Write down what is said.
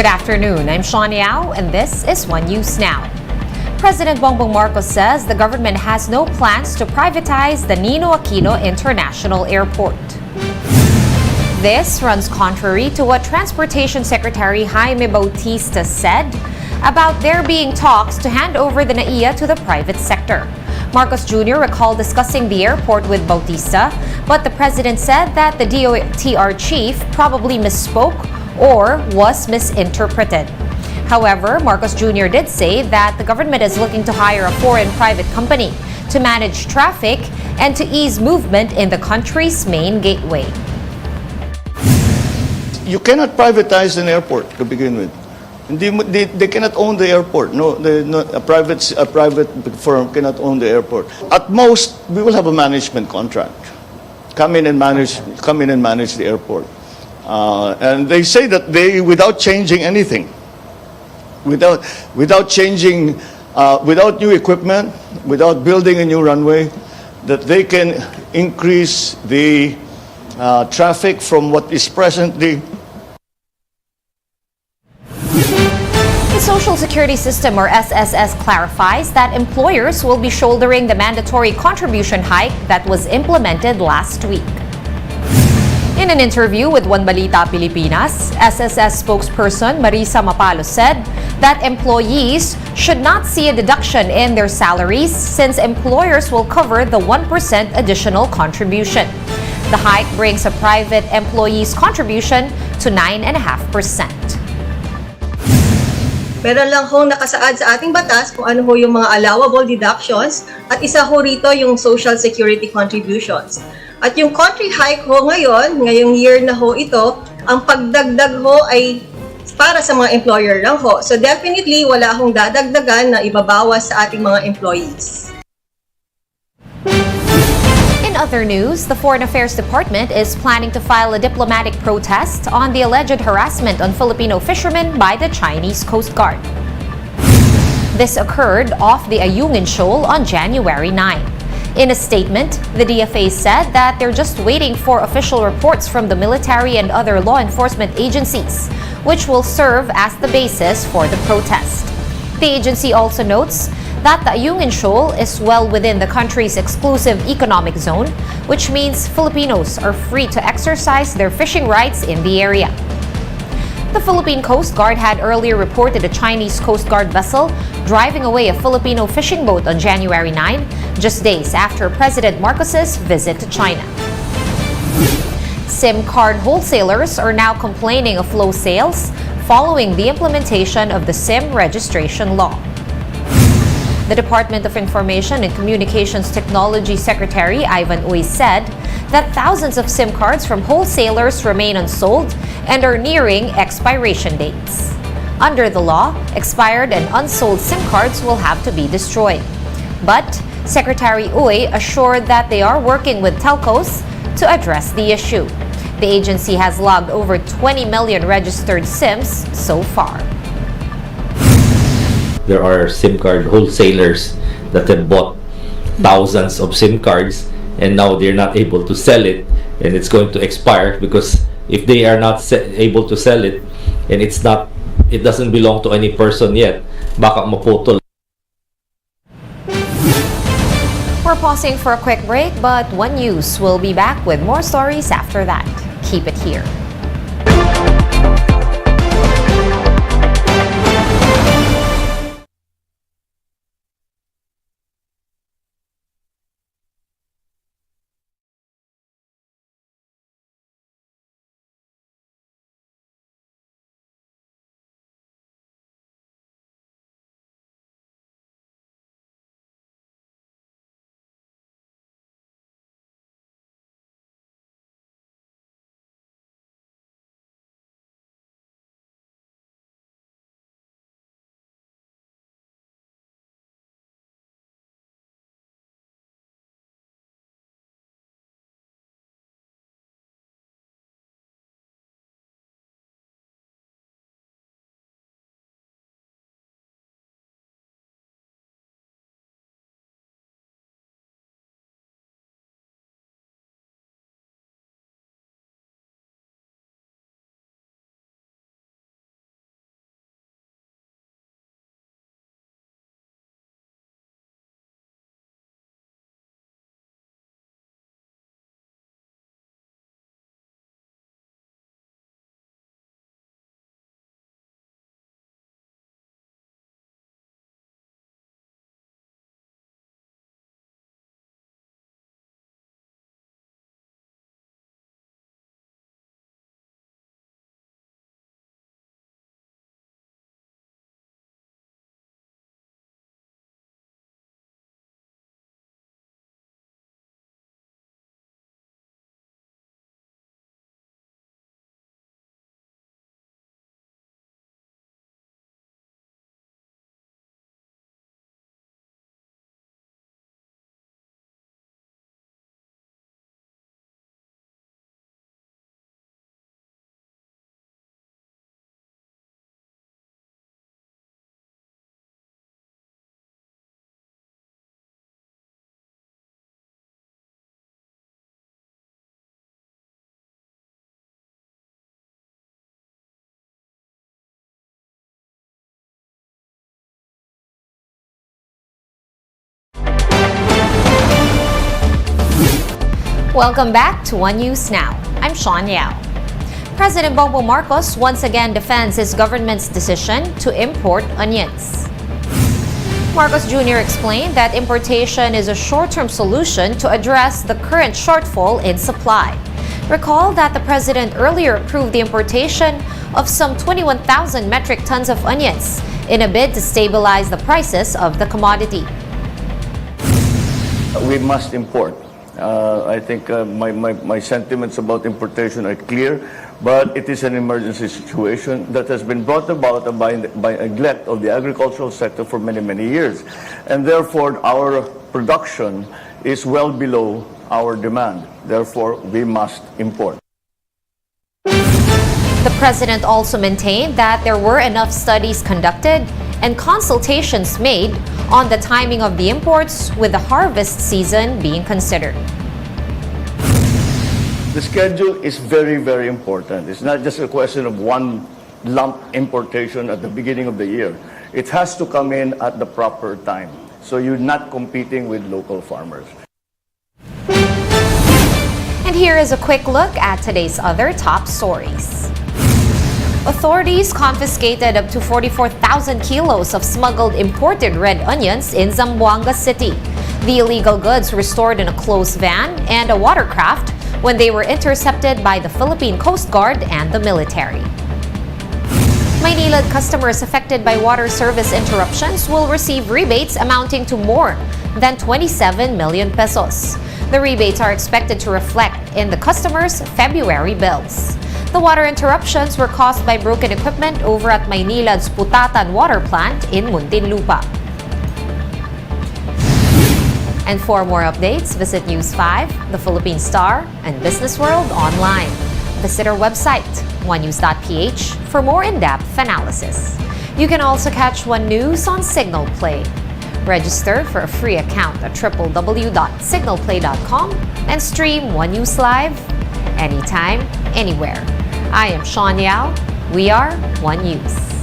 Good afternoon, I'm Sean Yao, and this is One News Now. President Bongbong Marcos says the government has no plans to privatize the Nino Aquino International Airport. This runs contrary to what Transportation Secretary Jaime Bautista said about there being talks to hand over the NAIA to the private sector. Marcos Jr. recalled discussing the airport with Bautista, but the president said that the DOTR chief probably misspoke or was misinterpreted. However, Marcos Jr. did say that the government is looking to hire a foreign private company to manage traffic and to ease movement in the country's main gateway. You cannot privatize an airport to begin with. They cannot own the airport. A private firm cannot own the airport. At most, we will have a management contract. Come in and manage the airport. And they say that without changing anything, without changing, without new equipment, without building a new runway, that they can increase the traffic from what is presently. The Social Security System, or SSS, clarifies that employers will be shouldering the mandatory contribution hike that was implemented last week. In an interview with One Balita Pilipinas, SSS spokesperson Marisa Mapalo said that employees should not see a deduction in their salaries since employers will cover the 1% additional contribution. The hike brings a private employee's contribution to 9.5%. Meron lang hong nakasaad sa ating batas kung ano ho yung mga allowable deductions at isa ho rito yung Social Security contributions. At yung country hike ho ngayong year na ho ito, ang pagdagdag ho ay para sa mga employer lang ho. So definitely wala hong dadagdagan na ibabawas sa ating mga employees. In other news, the Foreign Affairs Department is planning to file a diplomatic protest on the alleged harassment on Filipino fishermen by the Chinese Coast Guard. This occurred off the Ayungin Shoal on January 9. In a statement, the DFA said that they're just waiting for official reports from the military and other law enforcement agencies, which will serve as the basis for the protest. The agency also notes that the Ayungin Shoal is well within the country's exclusive economic zone, which means Filipinos are free to exercise their fishing rights in the area. The Philippine Coast Guard had earlier reported a Chinese Coast Guard vessel driving away a Filipino fishing boat on January 9, just days after President Marcos's visit to China. SIM card wholesalers are now complaining of low sales following the implementation of the SIM registration law. The Department of Information and Communications Technology Secretary Ivan Uy said that thousands of SIM cards from wholesalers remain unsold and are nearing expiration dates. Under the law, expired and unsold SIM cards will have to be destroyed. But Secretary Uy assured that they are working with telcos to address the issue. The agency has logged over 20 million registered SIMs so far. There are SIM card wholesalers that have bought thousands of SIM cards and now they're not able to sell it, and it's going to expire because if they are not able to sell it and it doesn't belong to any person yet, baka maputol. We're pausing for a quick break, but One News will be back with more stories after that. Keep it here. Welcome back to One News Now. I'm Sean Yao. President Bongbong Marcos once again defends his government's decision to import onions. Marcos Jr. explained that importation is a short-term solution to address the current shortfall in supply. Recall that the president earlier approved the importation of some 21,000 metric tons of onions in a bid to stabilize the prices of the commodity. We must import. I think my sentiments about importation are clear, but it is an emergency situation that has been brought about by neglect of the agricultural sector for many, many years. And therefore, our production is well below our demand. Therefore, we must import. The president also maintained that there were enough studies conducted and consultations made on the timing of the imports, with the harvest season being considered. The schedule is very, very important. It's not just a question of one lump importation at the beginning of the year. It has to come in at the proper time, so you're not competing with local farmers. And here is a quick look at today's other top stories. Authorities confiscated up to 44,000 kilos of smuggled imported red onions in Zamboanga City. The illegal goods were stored in a closed van and a watercraft when they were intercepted by the Philippine Coast Guard and the military. Maynilad customers affected by water service interruptions will receive rebates amounting to more than 27 million pesos. The rebates are expected to reflect in the customers' February bills. The water interruptions were caused by broken equipment over at Maynilad's Putatan water plant in Muntinlupa. And for more updates, visit News 5, The Philippine Star, and Business World online. Visit our website, onenews.ph, for more in-depth analysis. You can also catch One News on Signal Play. Register for a free account at www.signalplay.com and stream One News Live anytime, anywhere. I am Sean Yao. We are One News.